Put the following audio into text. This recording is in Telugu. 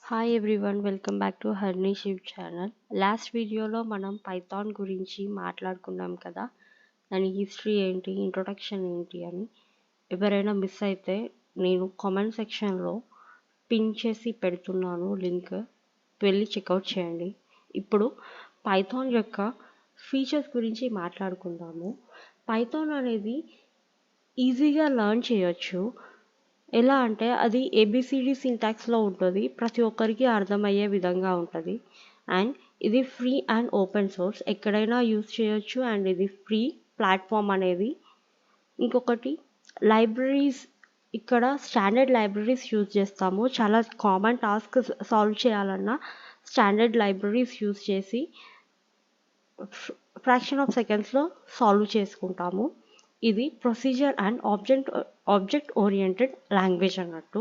Hi everyone, welcome back to హర్నీ Shiv channel. Last వీడియోలో మనం పైథాన్ గురించి మాట్లాడుకున్నాం కదా, దాని హిస్టరీ ఏంటి, ఇంట్రొడక్షన్ ఏంటి అని. ఎవరైనా మిస్ అయితే నేను కామెంట్ సెక్షన్లో పిన్ చేసి పెడుతున్నాను లింక్, వెళ్ళి చెక్అవుట్ చేయండి. ఇప్పుడు పైథాన్ యొక్క ఫీచర్స్ గురించి మాట్లాడుకుందాము. పైథాన్ అనేది ఈజీగా లెర్న్ చేయొచ్చు. ఎలా అంటే అది ఏబిసిడి సింటాక్స్లో ఉంటుంది, ప్రతి ఒక్కరికి అర్థమయ్యే విధంగా ఉంటుంది. అండ్ ఇది ఫ్రీ అండ్ ఓపెన్ సోర్స్, ఎక్కడైనా యూజ్ చేయొచ్చు. అండ్ ఇది ఫ్రీ ప్లాట్ఫామ్ అనేది. ఇంకొకటి లైబ్రరీస్, ఇక్కడ స్టాండర్డ్ లైబ్రరీస్ యూజ్ చేస్తాము. చాలా కామన్ టాస్క్ సాల్వ్ చేయాలన్నా స్టాండర్డ్ లైబ్రరీస్ యూజ్ చేసి ఫ్రాక్షన్ ఆఫ్ సెకండ్స్లో సాల్వ్ చేసుకుంటాము. ఇది procedure and object oriented language అన్నట్టు.